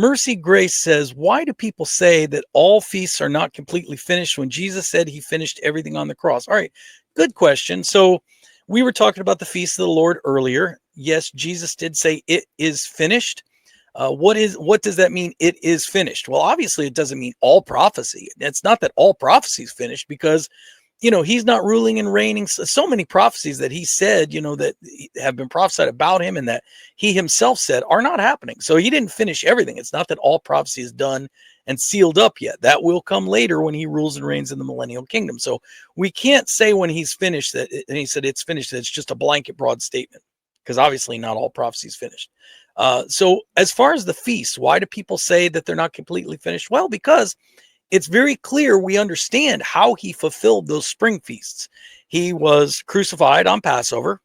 Mercy Grace says, why do people say that all feasts are not completely finished when Jesus said he finished everything on the cross? All right, good question. So we were talking about the feast of the Lord earlier. Yes, Jesus did say it is finished. What does that mean? It is finished. Well, obviously, it doesn't mean all prophecy. It's not that all prophecy is finished, because he's not ruling and reigning. So many prophecies that he said, that have been prophesied about him and that he himself said are not happening. So he didn't finish everything. It's not that all prophecy is done and sealed up yet. That will come later when he rules and reigns in the millennial kingdom. So we can't say when he's finished and he said it's finished, that it's just a blanket broad statement, because obviously not all prophecy is finished. So as far as the feasts, why do people say that they're not completely finished? Well, because it's very clear we understand how he fulfilled those spring feasts. He was crucified on Passover,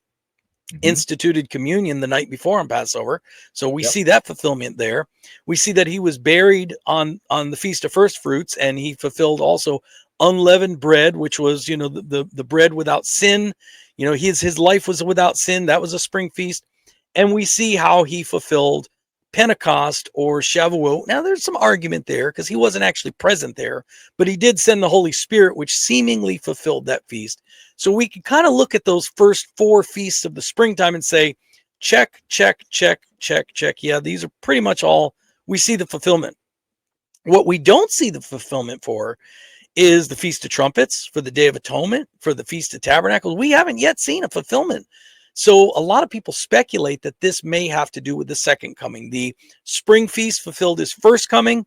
instituted communion the night before on Passover. So we see that fulfillment there. We see that he was buried on the Feast of First Fruits, and he fulfilled also unleavened bread, which was, the bread without sin. His life was without sin. That was a spring feast. And we see how he fulfilled Pentecost or Shavuot. Now, there's some argument there because he wasn't actually present there, but he did send the Holy Spirit, which seemingly fulfilled that feast. So we can kind of look at those first 4 feasts of the springtime and say, check, check, check, check, check. Yeah, these are pretty much all we see the fulfillment. What we don't see the fulfillment for is the Feast of Trumpets, for the Day of Atonement, for the Feast of Tabernacles. We haven't yet seen a fulfillment. So a lot of people speculate that this may have to do with the second coming. The spring feast fulfilled his first coming.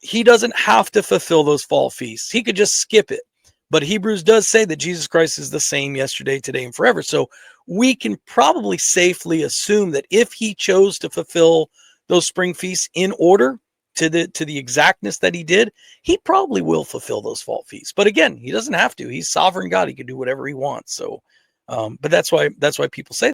He doesn't have to fulfill those fall feasts. He could just skip it. But Hebrews does say that Jesus Christ is the same yesterday, today, and forever. So we can probably safely assume that if he chose to fulfill those spring feasts in order to the exactness that he did, he probably will fulfill those fall feasts. But again, he doesn't have to. He's sovereign God. He can do whatever he wants. So but that's why people say